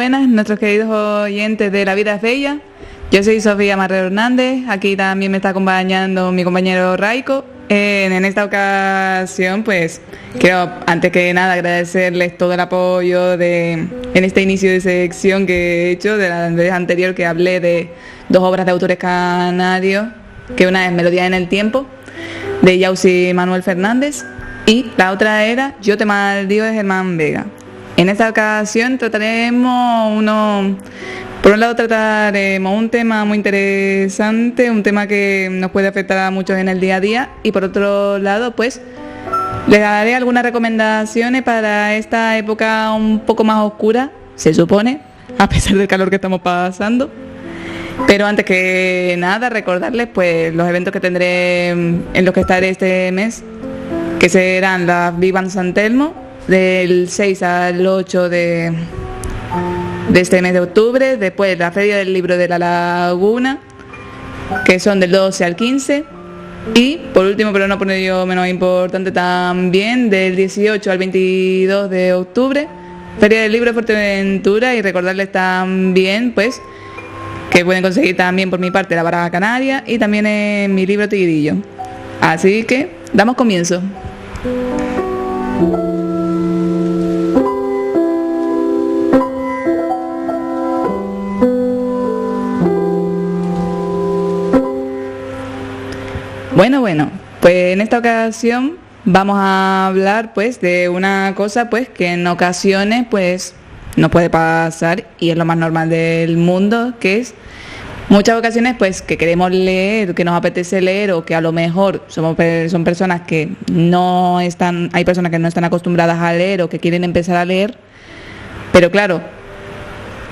buenas, nuestros queridos oyentes de La Vida es Bella. Yo soy Sofía Marrero Hernández, aquí también me está acompañando mi compañero Raico. En esta ocasión, pues, quiero antes que nada agradecerles todo el apoyo en este inicio de sección que he hecho, de la vez anterior que hablé de dos obras de autores canarios, que una es Melodía en el Tiempo, de Yausi Manuel Fernández, y la otra era Yo te maldigo, de Germán Vega. En esta ocasión trataremos por un lado trataremos un tema muy interesante, un tema que nos puede afectar a muchos en el día a día, y por otro lado, pues, les daré algunas recomendaciones para esta época un poco más oscura, se supone, a pesar del calor que estamos pasando. Pero antes que nada, recordarles pues los eventos que tendré en los que estaré este mes, que serán las Vivan San Telmo, del 6 al 8 de este mes de octubre. Después la Feria del Libro de la Laguna, que son del 12 al 15. Y por último, pero no por ello menos importante también, del 18 al 22 de octubre, Feria del Libro de Fuerteventura. Y recordarles también pues que pueden conseguir también por mi parte la Baraja Canaria y también en mi libro Tigrillo. Así que damos comienzo. Bueno, pues en esta ocasión vamos a hablar pues de una cosa pues que en ocasiones pues no puede pasar y es lo más normal del mundo, que es muchas ocasiones pues que queremos leer, que nos apetece leer, o que a lo mejor son personas que no están, hay personas que no están acostumbradas a leer o que quieren empezar a leer, pero claro,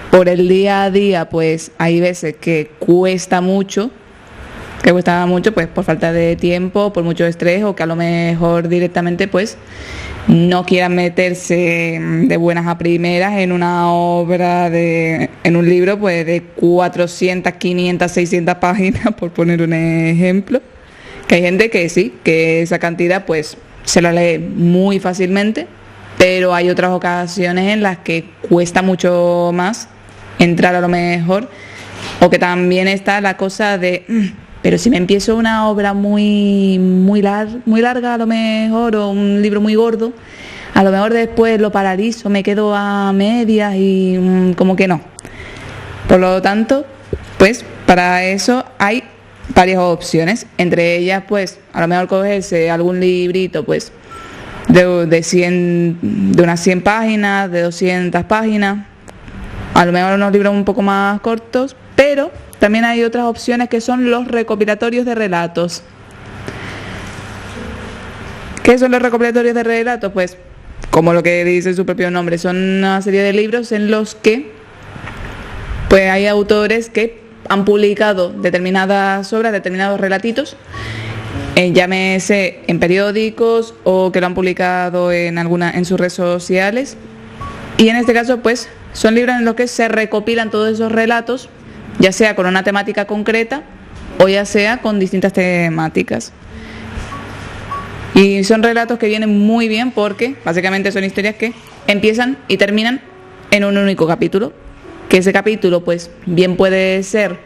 por el día a día pues hay veces que cuesta mucho pues por falta de tiempo, por mucho estrés, o que a lo mejor directamente pues no quieran meterse de buenas a primeras en una obra en un libro pues de 400, 500, 600 páginas, por poner un ejemplo. Que hay gente que sí, que esa cantidad pues se la lee muy fácilmente, pero hay otras ocasiones en las que cuesta mucho más entrar a lo mejor, o que también está la cosa de pero si me empiezo una obra muy larga a lo mejor, o un libro muy gordo, a lo mejor después lo paralizo, me quedo a medias y como que no. Por lo tanto, pues para eso hay varias opciones. Entre ellas, pues a lo mejor cogerse algún librito pues de unas 100 páginas, de 200 páginas, a lo mejor unos libros un poco más cortos, pero también hay otras opciones que son los recopilatorios de relatos. ¿Qué son los recopilatorios de relatos? Pues, como lo que dice su propio nombre, son una serie de libros en los que pues hay autores que han publicado determinadas obras, determinados relatitos, llámese en periódicos o que lo han publicado en sus redes sociales. Y en este caso, pues, son libros en los que se recopilan todos esos relatos, ya sea con una temática concreta o ya sea con distintas temáticas. Y son relatos que vienen muy bien porque básicamente son historias que empiezan y terminan en un único capítulo, que ese capítulo pues bien puede ser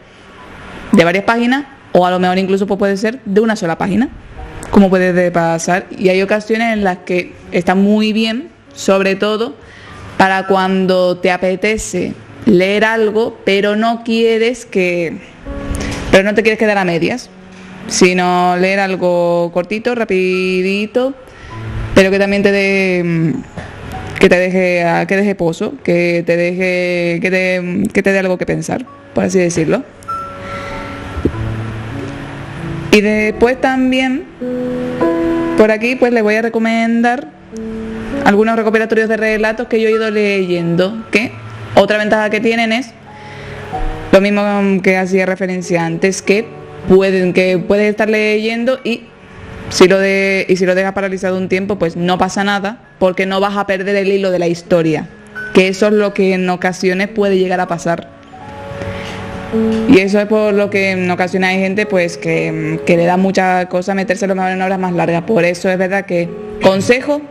de varias páginas o a lo mejor incluso puede ser de una sola página, como puede pasar. Y hay ocasiones en las que está muy bien, sobre todo para cuando te apetece leer algo, pero no te quieres quedar a medias, sino leer algo cortito, rapidito, pero que también te deje pozo, que te dé algo que pensar, por así decirlo. Y después también por aquí pues les voy a recomendar algunos recopilatorios de relatos que yo he ido leyendo, que otra ventaja que tienen es lo mismo que hacía referencia antes, que puedes estar leyendo y si lo dejas paralizado un tiempo, pues no pasa nada, porque no vas a perder el hilo de la historia, que eso es lo que en ocasiones puede llegar a pasar. Y eso es por lo que en ocasiones hay gente pues que le da mucha cosa meterse lo mejor en obras más largas. Por eso es verdad que consejo,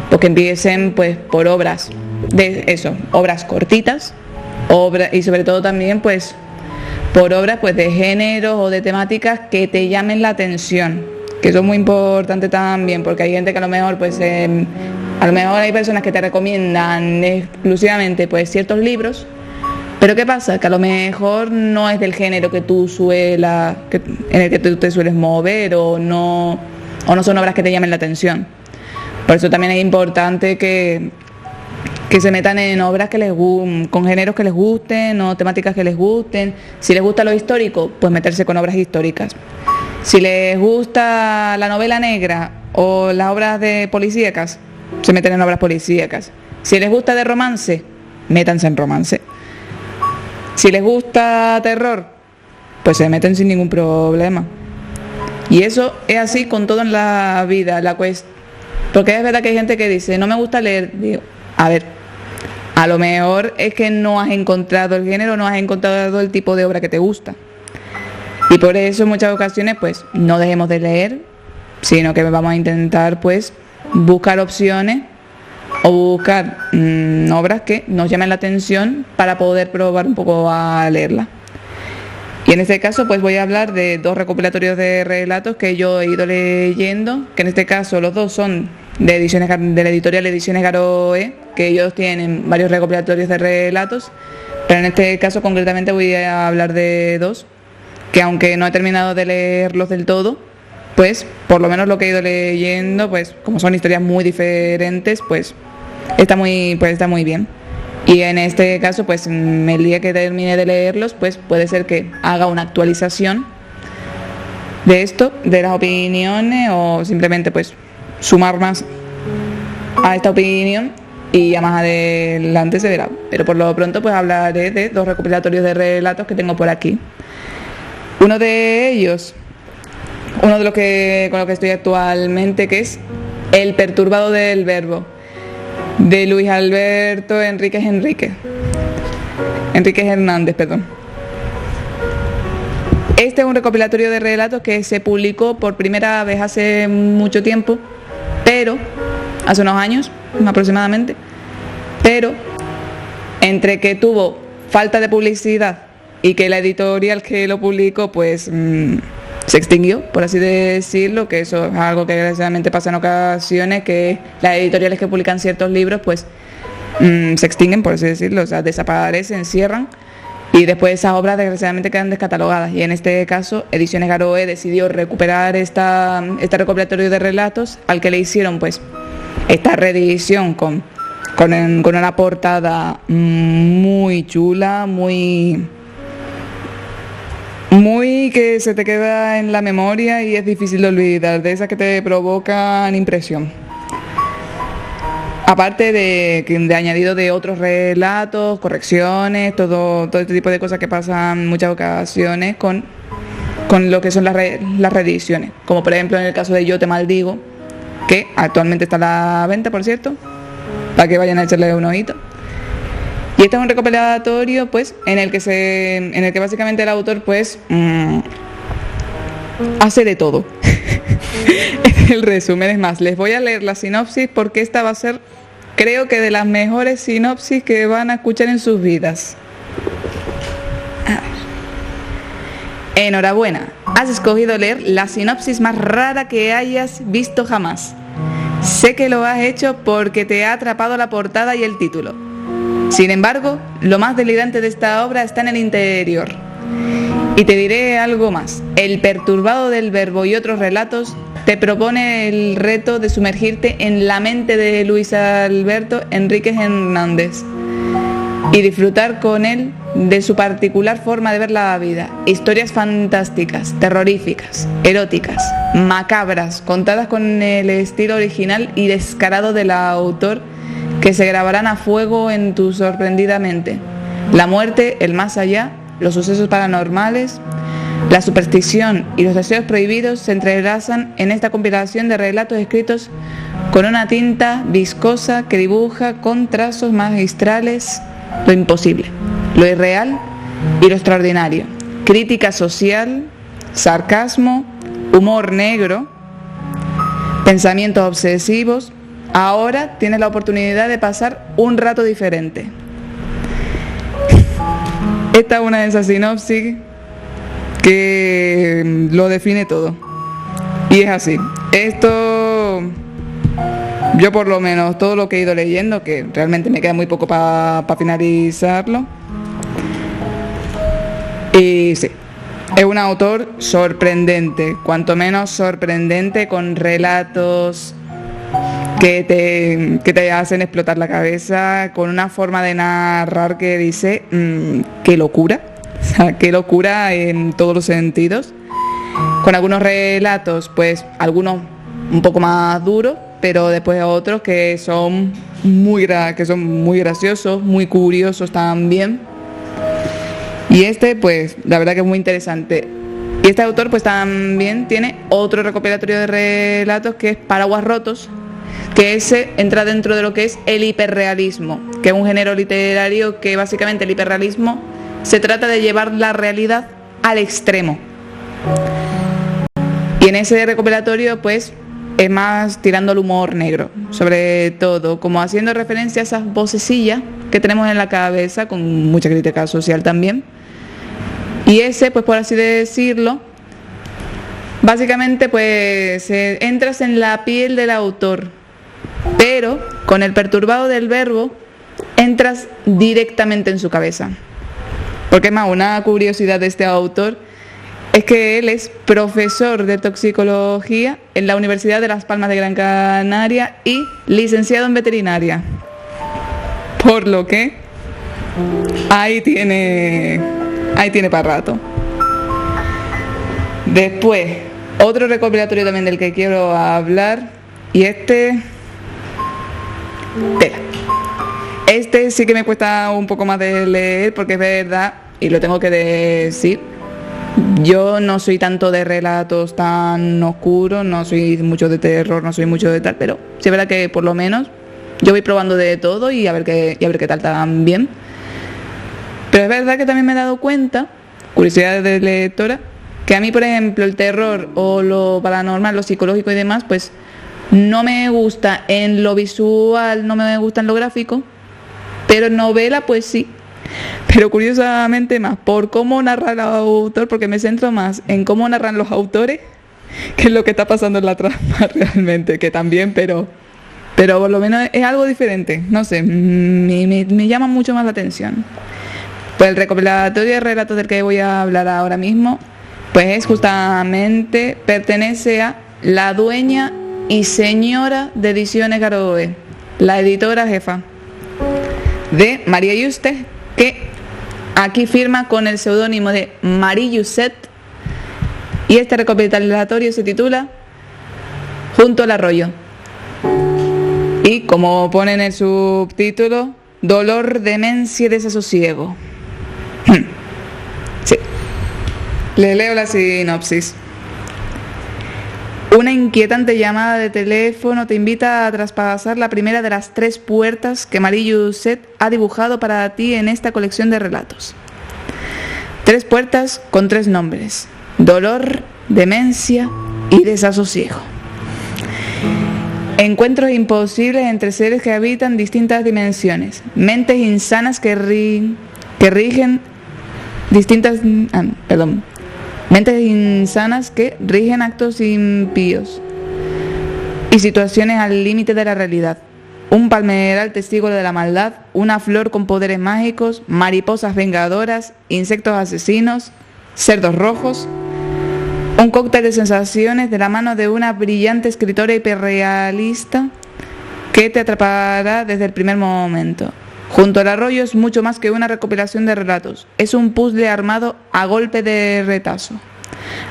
pues que empiecen pues por obras cortitas, y sobre todo también pues por obras pues de géneros o de temáticas que te llamen la atención, que eso es muy importante también, porque hay gente que a lo mejor pues a lo mejor hay personas que te recomiendan exclusivamente pues ciertos libros, pero ¿qué pasa? Que a lo mejor no es del género que tú en el que tú te sueles mover, o no son obras que te llamen la atención. Por eso también es importante que se metan en obras con géneros que les gusten o temáticas que les gusten. Si les gusta lo histórico, pues meterse con obras históricas. Si les gusta la novela negra o las obras de policíacas, se meten en obras policíacas. Si les gusta de romance, métanse en romance. Si les gusta terror, pues se meten sin ningún problema. Y eso es así con todo en la vida, porque es verdad que hay gente que dice, no me gusta leer. Digo, a ver, a lo mejor es que no has encontrado el género, no has encontrado el tipo de obra que te gusta. Y por eso en muchas ocasiones pues no dejemos de leer, sino que vamos a intentar pues buscar opciones o buscar obras que nos llamen la atención para poder probar un poco a leerla. Y en este caso pues voy a hablar de 2 recopilatorios de relatos que yo he ido leyendo, que en este caso los 2 son de la editorial Ediciones Garoe, que ellos tienen varios recopilatorios de relatos, pero en este caso concretamente voy a hablar de 2, que aunque no he terminado de leerlos del todo, pues por lo menos lo que he ido leyendo, pues como son historias muy diferentes, pues está muy bien. Y en este caso, pues el día que termine de leerlos, pues puede ser que haga una actualización de esto, de las opiniones, o simplemente pues sumar más a esta opinión y ya más adelante se verá. Pero por lo pronto pues hablaré de 2 recopilatorios de relatos que tengo por aquí. Uno de ellos, con lo que estoy actualmente, que es El perturbado del verbo, de Luis Alberto Enríquez Hernández, perdón. Este es un recopilatorio de relatos que se publicó por primera vez hace mucho tiempo, pero hace unos años aproximadamente, pero entre que tuvo falta de publicidad y que la editorial que lo publicó pues se extinguió, por así decirlo, que eso es algo que desgraciadamente pasa en ocasiones, que las editoriales que publican ciertos libros pues se extinguen, por así decirlo, o sea, desaparecen, cierran, y después esas obras desgraciadamente quedan descatalogadas. Y en este caso Ediciones Garoe decidió recuperar este recopilatorio de relatos, al que le hicieron pues esta reedición con una portada muy chula, muy que se te queda en la memoria y es difícil de olvidar, de esas que te provocan impresión. Aparte de añadido de otros relatos, correcciones, todo este tipo de cosas que pasan en muchas ocasiones con lo que son las reediciones. Como por ejemplo en el caso de Yo te maldigo, que actualmente está a la venta, por cierto, para que vayan a echarle un ojito. Y este es un recopilatorio pues en el que básicamente el autor pues hace de todo. El resumen, es más, les voy a leer la sinopsis porque esta va a ser, creo que de las mejores sinopsis que van a escuchar en sus vidas. A ver. Enhorabuena, has escogido leer la sinopsis más rara que hayas visto jamás. Sé que lo has hecho porque te ha atrapado la portada y el título. Sin embargo, lo más delirante de esta obra está en el interior. Y te diré algo más. El perturbado del verbo y otros relatos te propone el reto de sumergirte en la mente de Luis Alberto Enríquez Hernández y disfrutar con él de su particular forma de ver la vida. Historias fantásticas, terroríficas, eróticas, macabras, contadas con el estilo original y descarado del autor, que se grabarán a fuego en tu sorprendida mente. La muerte, el más allá, los sucesos paranormales, la superstición y los deseos prohibidos se entrelazan en esta compilación de relatos escritos con una tinta viscosa que dibuja con trazos magistrales lo imposible, lo irreal y lo extraordinario. Crítica social, sarcasmo, humor negro, pensamientos obsesivos. Ahora tienes la oportunidad de pasar un rato diferente. Esta es una de esas sinopsis que lo define todo. Y es así. Esto, yo por lo menos, todo lo que he ido leyendo, que realmente me queda muy poco para finalizarlo. Y sí, es un autor sorprendente, cuanto menos sorprendente, con relatos que te hacen explotar la cabeza, con una forma de narrar que dice, qué locura, o sea, qué locura en todos los sentidos, con algunos relatos, pues algunos un poco más duros, pero después otros que son muy graciosos, muy curiosos también. Y este, pues, la verdad que es muy interesante. Y este autor, pues, también tiene otro recopilatorio de relatos que es Paraguas Rotos, que ese entra dentro de lo que es el hiperrealismo, que es un género literario que básicamente el hiperrealismo se trata de llevar la realidad al extremo. Y en ese recopilatorio, pues, es más tirando al humor negro, sobre todo, como haciendo referencia a esas vocecillas que tenemos en la cabeza, con mucha crítica social también. Y ese, pues por así decirlo, básicamente pues entras en la piel del autor, pero con el perturbado del verbo entras directamente en su cabeza. Porque es más, una curiosidad de este autor es que él es profesor de toxicología en la Universidad de Las Palmas de Gran Canaria y licenciado en veterinaria. Por lo que ahí tiene para rato. Después, otro recopilatorio también del que quiero hablar, y este sí que me cuesta un poco más de leer, porque es verdad, y lo tengo que decir, yo no soy tanto de relatos tan oscuros, no soy mucho de terror, no soy mucho de tal, pero sí es verdad que por lo menos yo voy probando de todo y a ver qué tal también. Pero es verdad que también me he dado cuenta, curiosidad de lectora, que a mí, por ejemplo, el terror o lo paranormal, lo psicológico y demás, pues no me gusta en lo visual, no me gusta en lo gráfico, pero en novela pues sí. Pero curiosamente más por cómo narra el autor, porque me centro más en cómo narran los autores que en lo que está pasando en la trama realmente, que también, pero por lo menos es algo diferente, no sé, me llama mucho más la atención. Pues el recopilatorio de relatos del que voy a hablar ahora mismo, pues es justamente, pertenece a la dueña y señora de Ediciones Garoe, la editora jefa de María Yuste, que aquí firma con el seudónimo de Marie Yuset, y este recopilatorio se titula Junto al arroyo. Y como pone en el subtítulo, dolor, demencia y desasosiego. Sí. Le leo la sinopsis. Una inquietante llamada de teléfono te invita a traspasar la primera de las 3 puertas que Marie Yuset ha dibujado para ti en esta colección de relatos. 3 puertas con 3 nombres: dolor, demencia y desasosiego. Encuentros imposibles entre seres que habitan distintas dimensiones, mentes insanas que rigen mentes insanas que rigen actos impíos y situaciones al límite de la realidad. Un palmeral testigo de la maldad, una flor con poderes mágicos, mariposas vengadoras, insectos asesinos, cerdos rojos. Un cóctel de sensaciones de la mano de una brillante escritora hiperrealista que te atrapará desde el primer momento. Junto al arroyo es mucho más que una recopilación de relatos. Es un puzzle armado a golpe de retazo,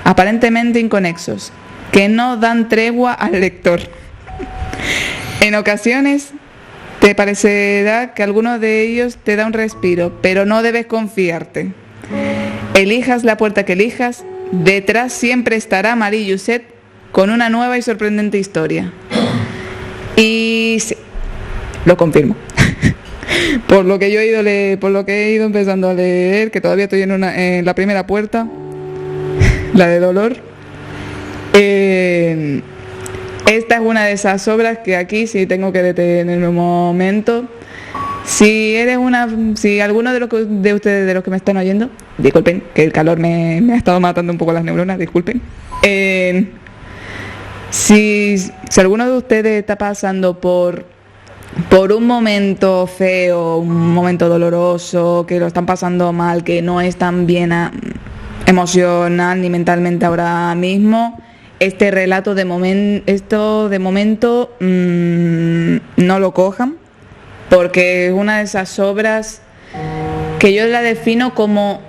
aparentemente inconexos, que no dan tregua al lector. En ocasiones te parecerá que alguno de ellos te da un respiro, pero no debes confiarte. Elijas la puerta que elijas, detrás siempre estará Marie Yuset con una nueva y sorprendente historia. Y sí, lo confirmo. Por lo que yo he ido empezando a leer, que todavía estoy en la primera puerta, la de dolor. Esta es una de esas obras que aquí sí tengo que detenerme un momento, Si alguno de ustedes, de los que me están oyendo, disculpen, que el calor me ha estado matando un poco las neuronas, disculpen. Si alguno de ustedes está pasando por un momento feo, un momento doloroso, que lo están pasando mal, que no están bien emocional ni mentalmente ahora mismo, este relato de momento no lo cojan, porque es una de esas obras que yo la defino como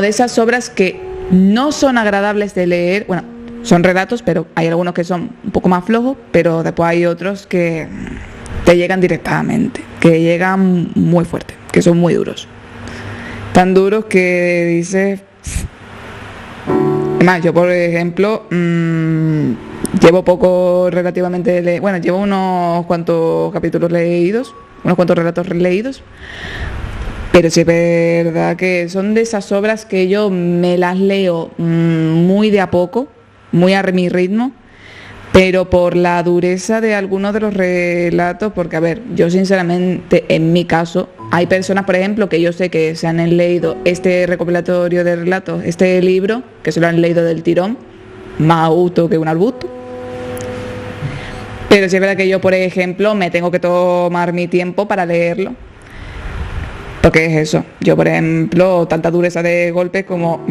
de esas obras que no son agradables de leer. Bueno, son relatos, pero hay algunos que son un poco más flojos, pero después hay otros que te llegan directamente, que llegan muy fuerte, que son muy duros. Tan duros que dices... Además, yo por ejemplo, llevo poco relativamente, llevo unos cuantos capítulos leídos, unos cuantos relatos leídos, pero sí es verdad que son de esas obras que yo me las leo muy de a poco, muy a mi ritmo, pero por la dureza de algunos de los relatos, porque a ver, yo sinceramente, en mi caso, hay personas, por ejemplo, que yo sé que se han leído este recopilatorio de relatos, este libro, que se lo han leído del tirón, más a gusto que un arbusto. Pero sí es verdad que yo, por ejemplo, me tengo que tomar mi tiempo para leerlo. Porque es eso, yo por ejemplo, tanta dureza de golpes como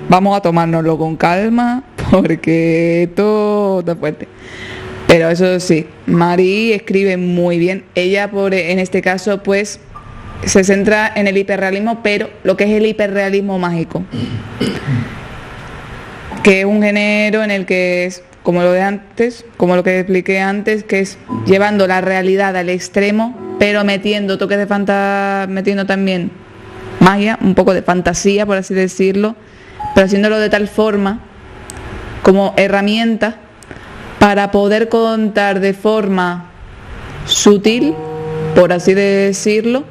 vamos a tomárnoslo con calma, porque esto está fuerte. Pero eso sí, Mari escribe muy bien. Ella en este caso pues se centra en el hiperrealismo, pero lo que es el hiperrealismo mágico, que es un género en el que es como lo de antes, como lo que expliqué antes, que es llevando la realidad al extremo, pero metiendo toques de metiendo también magia, un poco de fantasía, por así decirlo, pero haciéndolo de tal forma como herramienta para poder contar de forma sutil, por así decirlo,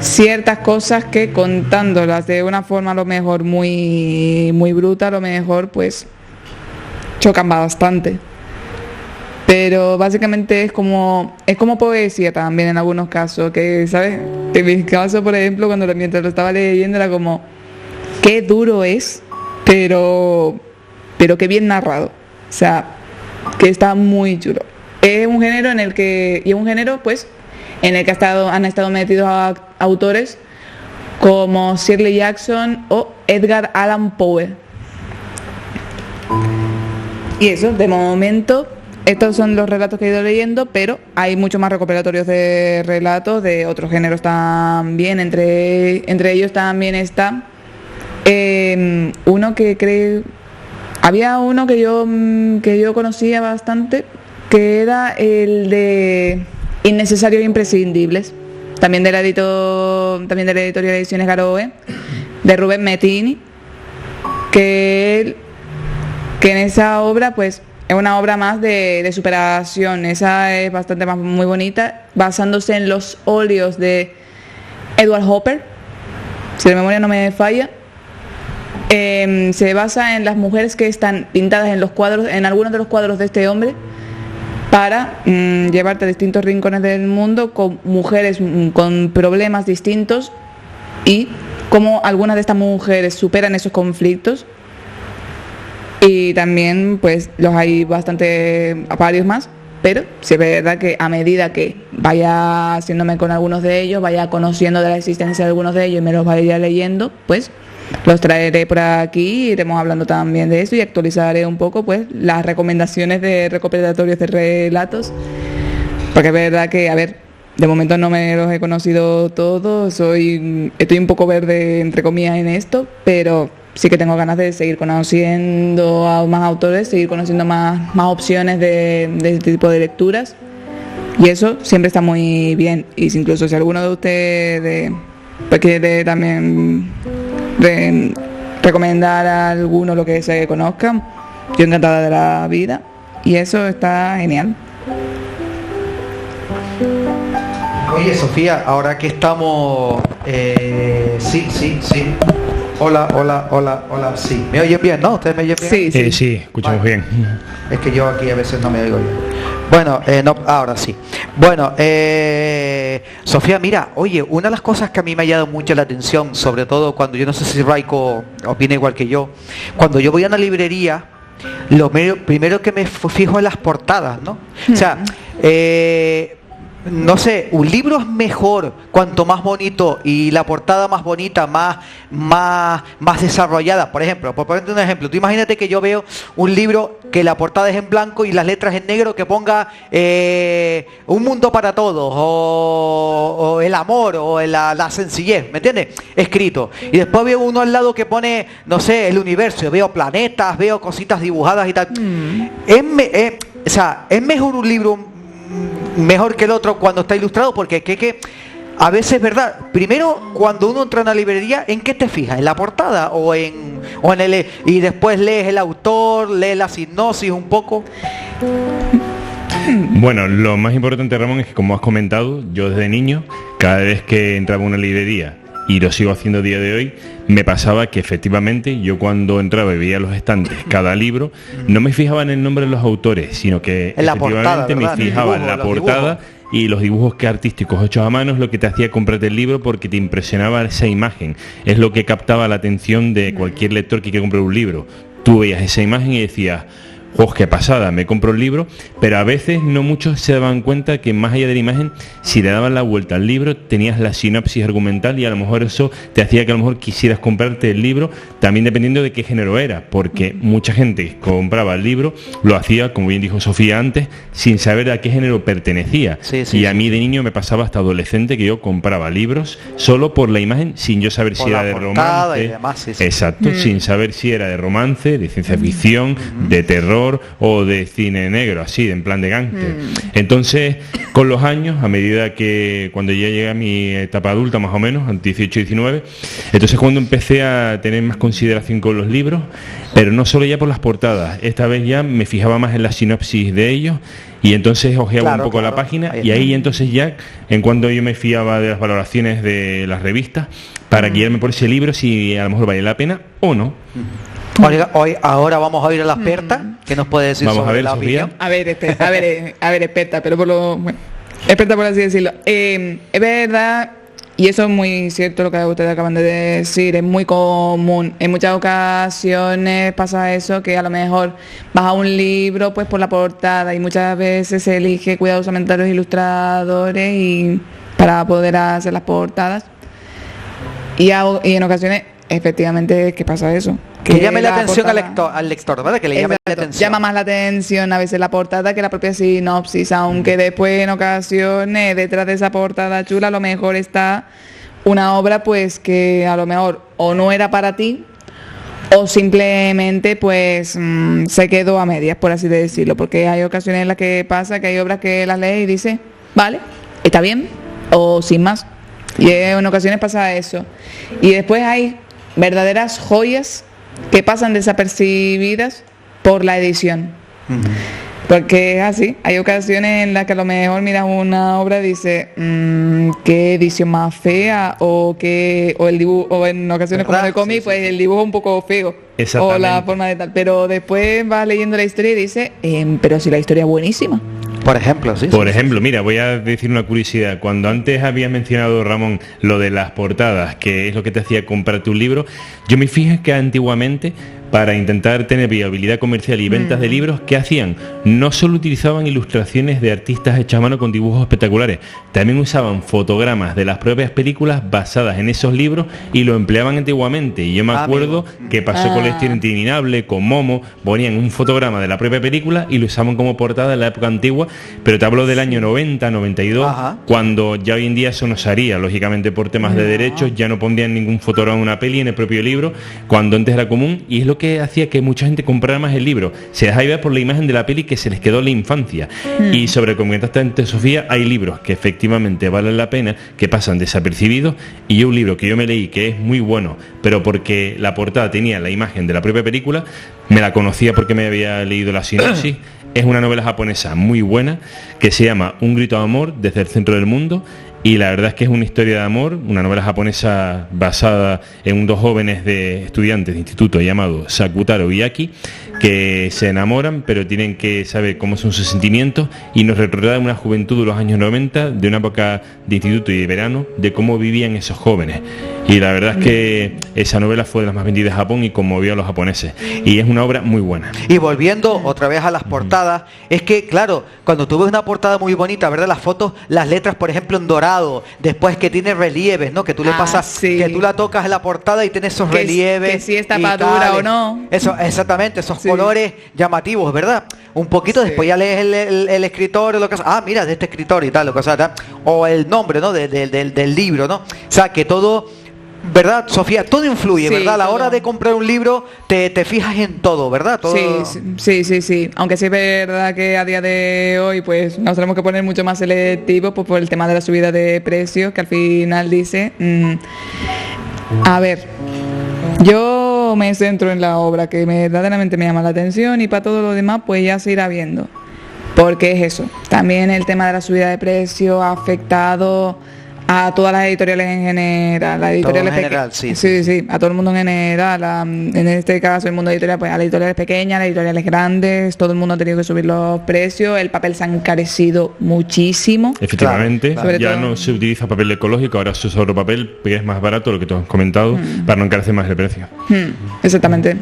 ciertas cosas que contándolas de una forma a lo mejor muy, muy bruta, a lo mejor pues chocan bastante. Pero básicamente es como poesía también en algunos casos, que, ¿sabes? En mi caso, por ejemplo, mientras lo estaba leyendo era como, qué duro es, pero qué bien narrado. O sea, que está muy chulo. Es un género en el que han estado metidos a autores como Shirley Jackson o Edgar Allan Poe. Y eso, de momento, estos son los relatos que he ido leyendo, pero hay muchos más recopilatorios de relatos de otros géneros también. Entre ellos también está uno que había uno que yo conocía bastante, que era el de Innecesarios e Imprescindibles, también de la editorial de Ediciones Garoe, de Rubén Mettini, que en esa obra pues es una obra más de superación. Esa es bastante más, muy bonita, basándose en los óleos de Edward Hopper, si la memoria no me falla. Se basa en las mujeres que están pintadas en los cuadros, en algunos de los cuadros de este hombre, para llevarte a distintos rincones del mundo con mujeres con problemas distintos y cómo algunas de estas mujeres superan esos conflictos. Y también pues los hay varios más, pero sí es verdad que a medida que vaya haciéndome con algunos de ellos, vaya conociendo de la existencia de algunos de ellos y me los vaya leyendo, pues los traeré por aquí, iremos hablando también de eso y actualizaré un poco pues las recomendaciones de recopilatorios de relatos, porque es verdad que, a ver, de momento no me los he conocido todos, estoy un poco verde entre comillas en esto, pero sí que tengo ganas de seguir conociendo a más autores, seguir conociendo más opciones de este tipo de lecturas, y eso siempre está muy bien. Y si incluso si alguno de ustedes pues quiere también recomendar a alguno lo que se conozcan, yo encantada de la vida, y eso está genial. Oye, Sofía, ahora que estamos... sí. Hola. Sí, ¿me oyen bien, no? ¿Ustedes me oyen bien? Sí. Sí, escuchamos Vale. bien. Es que yo aquí a veces no me oigo bien. Bueno, no, ahora sí. Bueno, Sofía, mira, oye, una de las cosas que a mí me ha llamado mucho la atención, sobre todo cuando, yo no sé si Raiko opina igual que yo, cuando yo voy a una librería, primero que me fijo en las portadas, ¿no? O sea, no sé, un libro es mejor cuanto más bonito y la portada más bonita, más desarrollada. Por ejemplo, por ponerte un ejemplo, tú imagínate que yo veo un libro que la portada es en blanco y las letras en negro, que ponga un mundo para todos, o el amor, o la sencillez, ¿me entiendes? Escrito. Y después veo uno al lado que pone, no sé, el universo, veo planetas, veo cositas dibujadas y tal. O sea, es mejor un libro mejor que el otro cuando está ilustrado, porque que a veces es verdad. Primero, cuando uno entra en una librería, ¿en qué te fijas? ¿En la portada o en el, y después lees el autor, lees la sinopsis un poco? Bueno, lo más importante, Ramón, es que, como has comentado, yo desde niño, cada vez que entraba a una librería, y lo sigo haciendo a día de hoy, me pasaba que efectivamente yo, cuando entraba y veía los estantes, cada libro, no me fijaba en el nombre de los autores, sino que en la efectivamente portada, me fijaba en la portada y los dibujos que artísticos hechos a mano. Es lo que te hacía comprarte el libro, porque te impresionaba esa imagen. Es lo que captaba la atención de cualquier lector que quiera comprar un libro. Tú veías esa imagen y decías: ¡oh, qué pasada! Me compro el libro. Pero a veces no muchos se daban cuenta que, más allá de la imagen, si le daban la vuelta al libro, tenías la sinopsis argumental, y a lo mejor eso te hacía que a lo mejor quisieras comprarte el libro, también dependiendo de qué género era, porque mucha gente que compraba el libro lo hacía, como bien dijo Sofía antes, sin saber a qué género pertenecía. Y a mí de niño me pasaba, hasta adolescente, que yo compraba libros solo por la imagen, sin yo saber si era de romance. Y demás, Exacto, sin saber si era de romance, de ciencia ficción, de terror o de cine negro, así, en plan de gángster. Entonces, con los años, a medida que, cuando ya llegué a mi etapa adulta, más o menos, 18, 19, entonces cuando empecé a tener más consideración con los libros, pero no solo ya por las portadas, esta vez ya me fijaba más en la sinopsis de ellos, y entonces ojeaba un poco la página, y ahí entonces ya, en cuando yo me fiaba de las valoraciones de las revistas, para guiarme por ese libro, si a lo mejor vale la pena o no. Ahora vamos a oír a la experta, que nos puede decir sobre la opinión. A ver, experta, pero experta por así decirlo. Es verdad, y eso es muy cierto lo que ustedes acaban de decir, es muy común. En muchas ocasiones pasa eso, que a lo mejor vas a un libro pues por la portada, y muchas veces se elige cuidadosamente a los ilustradores y para poder hacer las portadas. Y en ocasiones, efectivamente, que pasa eso. Que llame la atención al lector, ¿verdad? Que le llame la atención. Llama más la atención a veces la portada que la propia sinopsis, aunque después, en ocasiones, detrás de esa portada chula, a lo mejor está una obra pues que a lo mejor o no era para ti, o simplemente pues se quedó a medias, por así decirlo, porque hay ocasiones en las que pasa que hay obras que las lees y dices, vale, está bien, o sin más. Y en ocasiones pasa eso. Y después hay verdaderas joyas que pasan desapercibidas por la edición. Porque es así, hay ocasiones en las que a lo mejor miras una obra y dices, qué edición más fea, o el dibujo, o en ocasiones como en el cómic, pues el dibujo un poco feo, o la forma de tal, pero después vas leyendo la historia y dices, pero si la historia es buenísima. Por ejemplo, mira, voy a decir una curiosidad. Cuando antes habías mencionado, Ramón, lo de las portadas, que es lo que te hacía comprarte un libro, yo me fijé que antiguamente, para intentar tener viabilidad comercial y ventas de libros, ¿qué hacían? No solo utilizaban ilustraciones de artistas hechas a mano con dibujos espectaculares, también usaban fotogramas de las propias películas basadas en esos libros, y lo empleaban antiguamente. Y yo me acuerdo que pasó con El Destino Interminable, con Momo, ponían un fotograma de la propia película y lo usaban como portada en la época antigua, pero te hablo del año 90, 92, cuando ya hoy en día eso no se haría, lógicamente por temas de derechos, ya no pondrían ningún fotograma en una peli en el propio libro, cuando antes era común, y es lo que hacía que mucha gente comprara más el libro. Se deja ver por la imagen de la peli que se les quedó en la infancia. Y sobre, como comentaste antes, Sofía, hay libros que efectivamente valen la pena, que pasan desapercibidos, y un libro que yo me leí, que es muy bueno, pero porque la portada tenía la imagen de la propia película, me la conocía porque me había leído la sinopsis. Es una novela japonesa muy buena que se llama Un grito de amor desde el centro del mundo, y la verdad es que es una historia de amor, una novela japonesa basada en dos jóvenes de estudiantes de instituto llamados Sakutaro y Aki, que se enamoran pero tienen que saber cómo son sus sentimientos, y nos retrata una juventud de los años 90, de una época de instituto y de verano, de cómo vivían esos jóvenes. Y la verdad es que esa novela fue de las más vendidas en Japón y conmovió a los japoneses, y es una obra muy buena. Y volviendo otra vez a las portadas, es que claro, cuando tú ves una portada muy bonita, ¿verdad? Las fotos, las letras, por ejemplo, en dorado, después que tiene relieves, ¿no? Que tú le pasas, sí. que tú la tocas en la portada y tienes esos relieves. Que si es tapadura o no. Eso, exactamente, esos Sí. colores llamativos, ¿verdad? Un poquito, Sí. después ya lees el escritor o lo que sea. Ah, mira, de este escritor y tal, lo que sea, tal. O el nombre, ¿no? Del libro, ¿no? O sea, que todo, ¿verdad, Sofía? Todo influye, Sí, ¿verdad? A la todo. hora de comprar un libro, te fijas en todo, ¿verdad? Todo... Sí. Aunque sí es verdad que a día de hoy pues nos tenemos que poner mucho más selectivos pues, por el tema de la subida de precios, que al final dice... a ver, yo me centro en la obra que verdaderamente me llama la atención, y para todo lo demás pues ya se irá viendo. Porque es eso. También el tema de la subida de precios ha afectado a todas las editoriales en general. Las editoriales en general, sí, a todo el mundo en general. En este caso, el mundo editorial, pues a las editoriales pequeñas, a las editoriales grandes, todo el mundo ha tenido que subir los precios. El papel se ha encarecido muchísimo. Efectivamente, Claro. ya no se utiliza papel ecológico, ahora se usa otro papel, que es más barato, lo que tú has comentado, para no encarecer más el precio. Exactamente.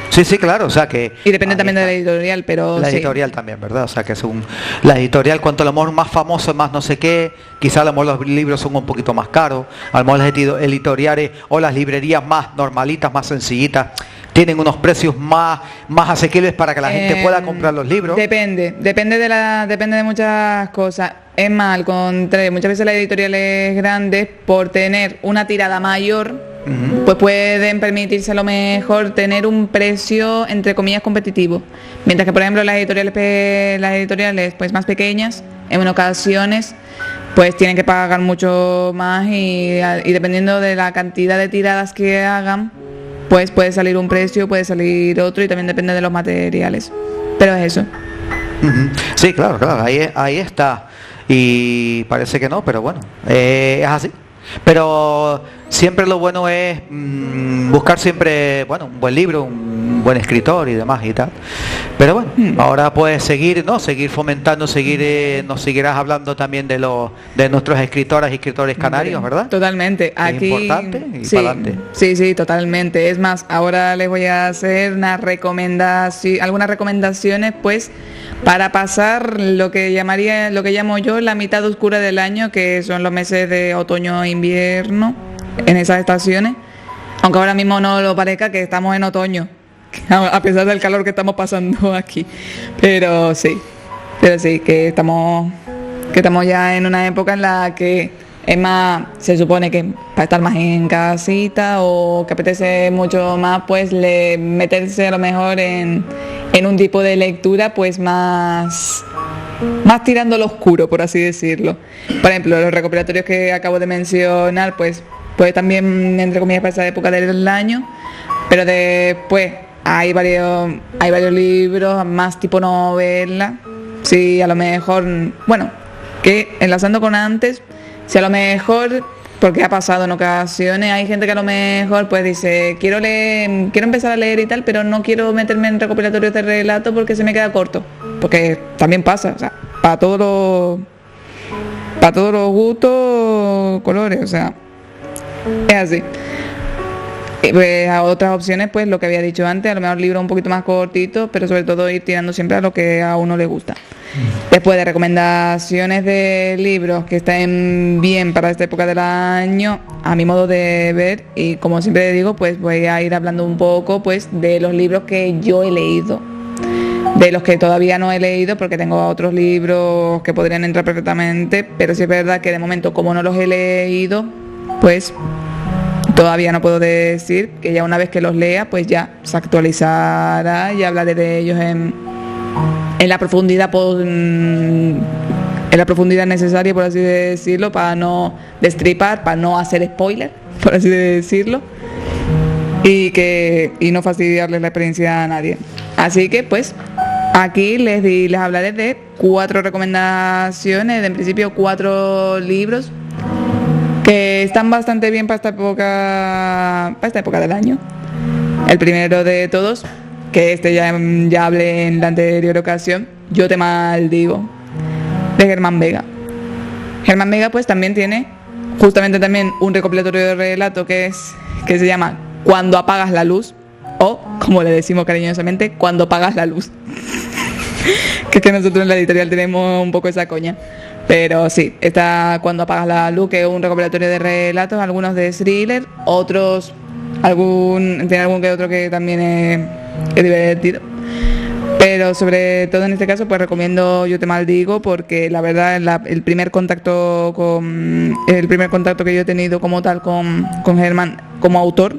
Sí, claro, o sea que... Y depende ahí también de está. la editorial, pero La sí. editorial también, ¿verdad? O sea que según la editorial, cuanto a lo mejor más famoso, más no sé qué, quizá a lo mejor los libros son un poquito más caros, a lo mejor las editoriales o las librerías más normalitas, más sencillitas, tienen unos precios más asequibles para que la gente pueda comprar los libros. Depende de muchas cosas. Es más, al contrario, muchas veces las editoriales grandes, por tener una tirada mayor, pues pueden permitirse a lo mejor tener un precio entre comillas competitivo, mientras que por ejemplo las editoriales pues más pequeñas en ocasiones pues tienen que pagar mucho más, y dependiendo de la cantidad de tiradas que hagan pues puede salir un precio, puede salir otro, y también depende de los materiales, pero es eso. Sí, claro, ahí está. Y parece que no, pero bueno, es así. Pero siempre lo bueno es buscar siempre, bueno, un buen libro, un buen escritor y demás y tal. Pero bueno, ahora puedes seguir fomentando, nos seguirás hablando también de nuestros escritores y escritores canarios, ¿verdad? Totalmente. Es importante y sí, pa'lante. sí, totalmente. Es más, ahora les voy a hacer algunas recomendaciones, pues, para pasar lo que llamo yo la mitad oscura del año, que son los meses de otoño e invierno, en esas estaciones. Aunque ahora mismo no lo parezca, que estamos en otoño, a pesar del calor que estamos pasando aquí. Pero sí, que estamos ya en una época en la que es más, se supone que para estar más en casita, o que apetece mucho más pues meterse a lo mejor en un tipo de lectura pues más tirando lo oscuro, por así decirlo. Por ejemplo, los recopilatorios que acabo de mencionar pues también entre comillas para esa época del año, pero después hay varios libros más tipo novela. Sí, a lo mejor, bueno, que enlazando con antes, si a lo mejor, porque ha pasado en ocasiones, hay gente que a lo mejor pues dice, quiero empezar a leer y tal, pero no quiero meterme en recopilatorios de relato porque se me queda corto, porque también pasa, o sea, para todos los gustos, colores, o sea, es así. Pues a otras opciones, pues lo que había dicho antes, a lo mejor libros un poquito más cortitos, pero sobre todo ir tirando siempre a lo que a uno le gusta. Después de recomendaciones de libros que estén bien para esta época del año, a mi modo de ver, y como siempre digo, pues voy a ir hablando un poco pues de los libros que yo he leído, de los que todavía no he leído, porque tengo otros libros que podrían entrar perfectamente, pero sí es verdad que de momento, como no los he leído, pues todavía no puedo decir, que ya una vez que los lea pues ya se actualizará y hablaré de ellos en la profundidad necesaria, por así decirlo, para no destripar, para no hacer spoiler, por así decirlo, y no fastidiarle la experiencia a nadie. Así que pues Aquí les hablaré de 4 recomendaciones, en principio 4 libros que están bastante bien para esta época del año. El primero de todos, que ya hablé en la anterior ocasión, Yo te maldigo, de Germán Vega. Germán Vega pues también tiene justamente también un recopilatorio de relato que se llama Cuando apagas la luz, o como le decimos cariñosamente, Cuando apagas la luz. Que es que nosotros en la editorial tenemos un poco esa coña. Pero sí, está Cuando apagas la luz, que es un recopilatorio de relatos, algunos de thriller, otros, tiene algún que otro que también es divertido. Pero sobre todo en este caso pues recomiendo Yo te maldigo, porque la verdad el primer contacto que yo he tenido como tal con Germán como autor,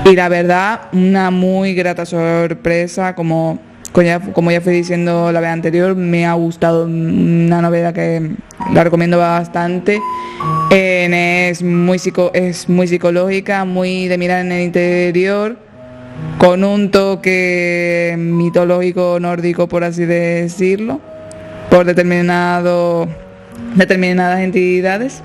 y la verdad una muy grata sorpresa, como ya fui diciendo la vez anterior, me ha gustado, una novela que la recomiendo bastante. Es muy psicológica, muy de mirar en el interior, con un toque mitológico nórdico, por así decirlo, por determinadas entidades,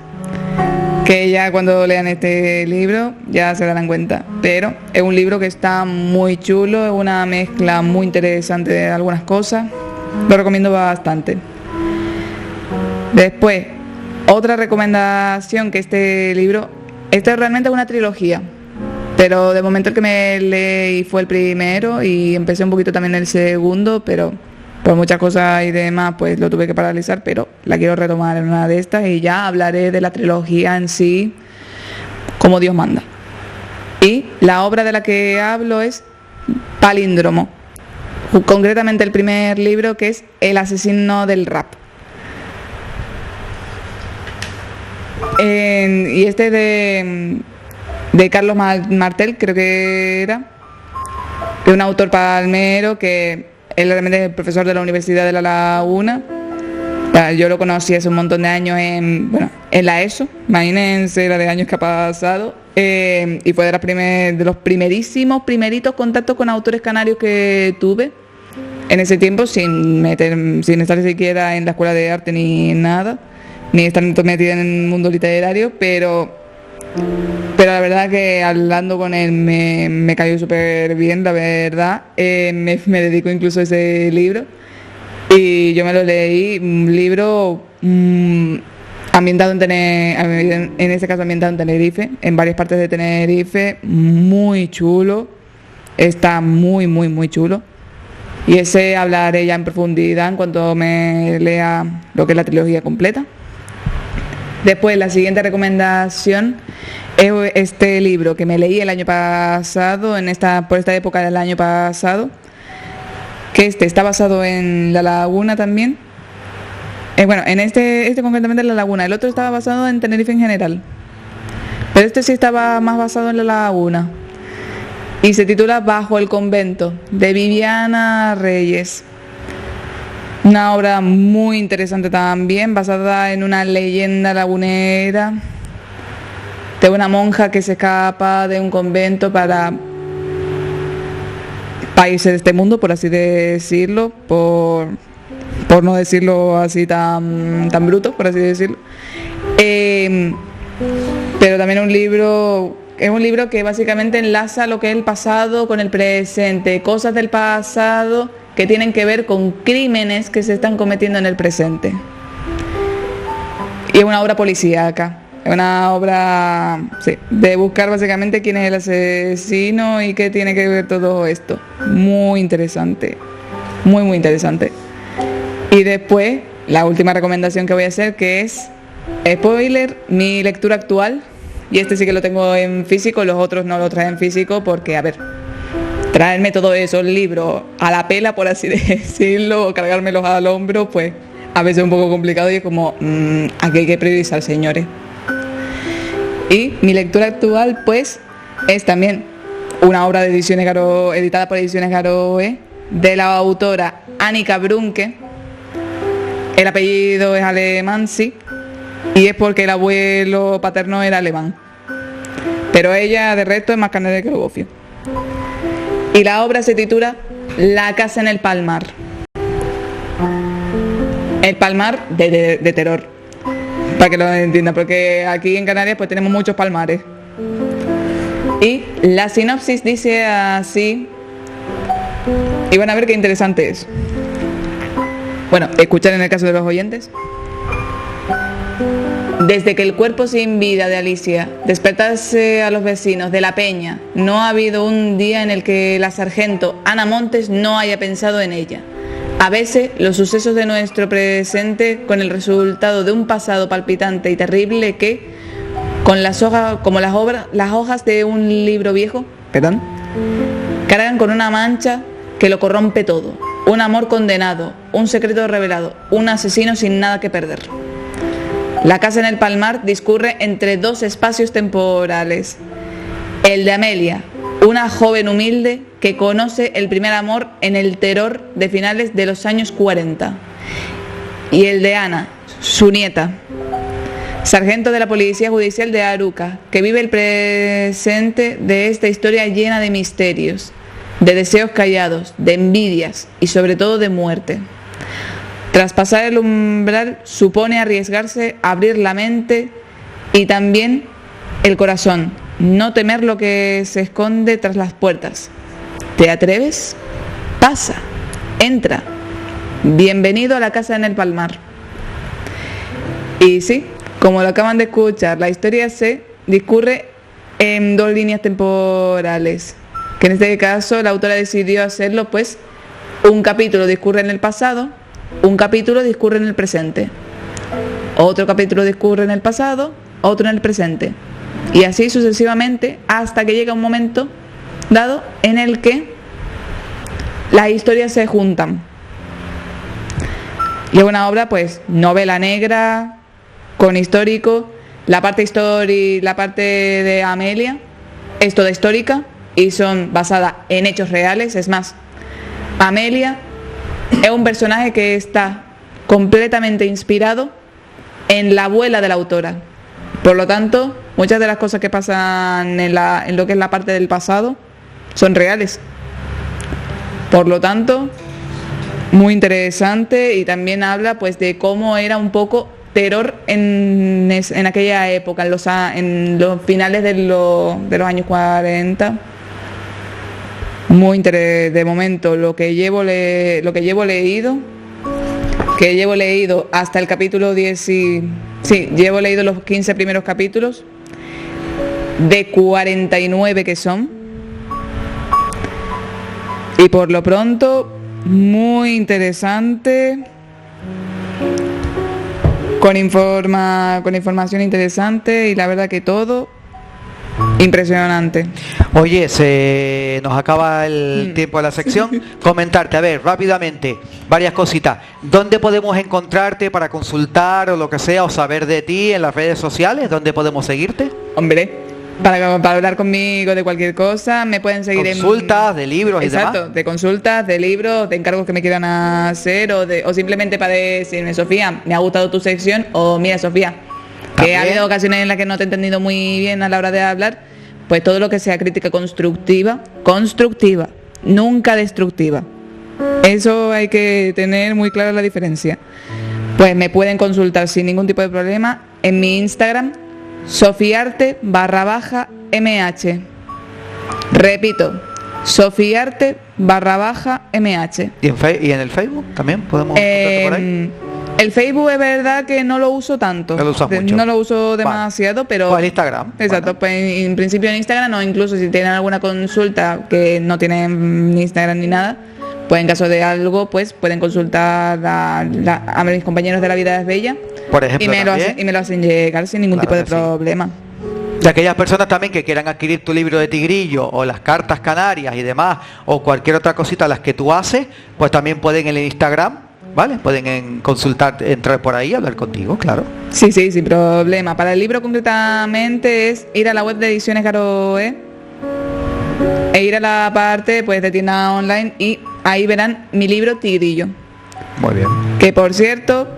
que ya cuando lean este libro ya se darán cuenta. Pero es un libro que está muy chulo, es una mezcla muy interesante de algunas cosas, lo recomiendo bastante. Después, otra recomendación, que este libro, este realmente es una trilogía, pero de momento el que me leí fue el primero y empecé un poquito también el segundo, pero por muchas cosas y demás pues lo tuve que paralizar, pero la quiero retomar en una de estas y ya hablaré de la trilogía en sí como Dios manda. Y la obra de la que hablo es Palíndromo, concretamente el primer libro, que es El asesino del rap. Y este de Carlos Martel, creo que era, de un autor palmero que él realmente es profesor de la Universidad de La Laguna. Yo lo conocí hace un montón de años en la ESO, imagínense la de años que ha pasado, y fue de los primeritos contactos con autores canarios que tuve en ese tiempo, sin estar siquiera en la escuela de arte ni nada, ni estar metida en el mundo literario, pero la verdad que hablando con él me cayó súper bien, la verdad. Me dedico incluso a ese libro y yo me lo leí, un libro ambientado en este caso ambientado en Tenerife, en varias partes de Tenerife, muy chulo, está muy muy muy chulo, y ese hablaré ya en profundidad en cuanto me lea lo que es la trilogía completa. Después, la siguiente recomendación es este libro que me leí el año pasado, por esta época del año pasado, que está basado en La Laguna también. En este concretamente en La Laguna, el otro estaba basado en Tenerife en general, pero este sí estaba más basado en La Laguna, y se titula Bajo el convento, de Viviana Reyes. Una obra muy interesante también, basada en una leyenda lagunera de una monja que se escapa de un convento para irse de este mundo, por así decirlo, por no decirlo así tan bruto, por así decirlo. Pero también es un libro que básicamente enlaza lo que es el pasado con el presente, cosas del pasado que tienen que ver con crímenes que se están cometiendo en el presente. Y es una obra policíaca, es una obra de buscar básicamente quién es el asesino y qué tiene que ver todo esto. Muy interesante, muy muy interesante. Y después, la última recomendación que voy a hacer, que es, spoiler, mi lectura actual, y este sí que lo tengo en físico, los otros no lo traen en físico porque, traerme todos esos libros a la pela, por así decirlo, o cargármelos al hombro, pues a veces es un poco complicado, y es como, aquí hay que priorizar, señores. Y mi lectura actual, pues, es también una obra de editada por Ediciones Garoe, de la autora Annika Brunke. El apellido es alemán, sí, y es porque el abuelo paterno era alemán, pero ella de resto es más carne que el gofio. Y la obra se titula La casa en el palmar. El Palmar de terror, para que lo entiendan, porque aquí en Canarias pues tenemos muchos palmares. Y la sinopsis dice así, y van a ver qué interesante es. Bueno, escuchar en el caso de los oyentes. Desde que el cuerpo sin vida de Alicia despertase a los vecinos de La Peña, no ha habido un día en el que la sargento Ana Montes no haya pensado en ella. A veces los sucesos de nuestro presente con el resultado de un pasado palpitante y terrible que, con las hojas, como las hojas de un libro viejo, cargan con una mancha que lo corrompe todo. Un amor condenado, un secreto revelado, un asesino sin nada que perder. La casa en el Palmar discurre entre dos espacios temporales. El de Amelia, una joven humilde que conoce el primer amor en el terror de finales de los años 40. Y el de Ana, su nieta, sargento de la Policía Judicial de Aruca, que vive el presente de esta historia llena de misterios, de deseos callados, de envidias y sobre todo de muerte. Traspasar el umbral supone arriesgarse a abrir la mente y también el corazón, no temer lo que se esconde tras las puertas. ¿Te atreves? Pasa, entra. Bienvenido a la casa en el Palmar. Y sí, como lo acaban de escuchar, la historia se discurre en dos líneas temporales, que en este caso la autora decidió hacerlo, pues un capítulo discurre en el pasado, un capítulo discurre en el presente, otro capítulo discurre en el pasado, otro en el presente, y así sucesivamente hasta que llega un momento dado en el que las historias se juntan. Y es una obra, pues, novela negra, con histórico, la parte de Amelia es toda histórica y son basadas en hechos reales. Es más, Amelia es un personaje que está completamente inspirado en la abuela de la autora. Por lo tanto, muchas de las cosas que pasan en lo que es la parte del pasado son reales. Por lo tanto, muy interesante, y también habla pues de cómo era un poco terror en aquella época, en los finales de los años 40. Muy interesante. De momento, lo que llevo leído hasta el capítulo 10, llevo leído los 15 primeros capítulos, de 49 que son. Y por lo pronto, muy interesante, con información interesante, y la verdad que todo impresionante. Oye, se nos acaba el tiempo de la sección. Comentarte, a ver, rápidamente, varias cositas. ¿Dónde podemos encontrarte para consultar o lo que sea, o saber de ti en las redes sociales? ¿Dónde podemos seguirte? Hombre, para hablar conmigo de cualquier cosa, me pueden seguir consultas, de libros y demás. Exacto, de consultas, de libros, de encargos que me quieran hacer, o simplemente para decirme: Sofía, me ha gustado tu sección, o mira, Sofía, que ha habido ocasiones en las que no te he entendido muy bien a la hora de hablar. Pues todo lo que sea crítica constructiva, nunca destructiva. Eso hay que tener muy clara la diferencia. Pues me pueden consultar sin ningún tipo de problema en mi Instagram, sofiarte_mh. Repito, sofiarte_mh. ¿Y en el Facebook también podemos encontrarte por ahí? El Facebook es verdad que no lo uso tanto. No lo usas mucho. No lo uso demasiado, pero... Pues el Instagram. Exacto, bueno. Pues en principio en Instagram, o incluso si tienen alguna consulta que no tienen ni Instagram ni nada, pues en caso de algo, pues pueden consultar a mis compañeros de La Vida es Bella. Por ejemplo, y me lo hacen llegar sin ningún tipo de problema. De aquellas personas también que quieran adquirir tu libro de Tigrillo, o las cartas canarias y demás, o cualquier otra cosita las que tú haces, pues también pueden en el Instagram, ¿vale? Pueden consultar, entrar por ahí y hablar contigo, claro. Sí, sin problema. Para el libro concretamente es ir a la web de Ediciones Garoe e ir a la parte, pues, de tienda online, y ahí verán mi libro Tigrillo. Muy bien. Que por cierto,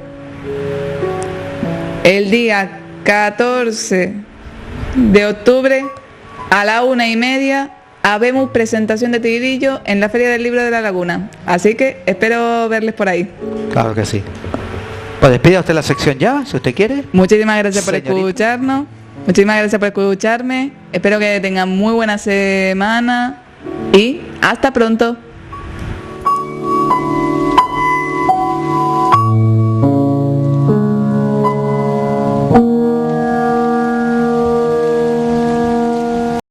el día 14 de octubre a la 1:30 habemos presentación de Tigrillo en la Feria del Libro de La Laguna. Así que espero verles por ahí. Claro que sí. Pues despide usted la sección ya, si usted quiere. Muchísimas gracias por Señorita. escucharnos. Muchísimas gracias por escucharme. Espero que tengan muy buena semana y hasta pronto.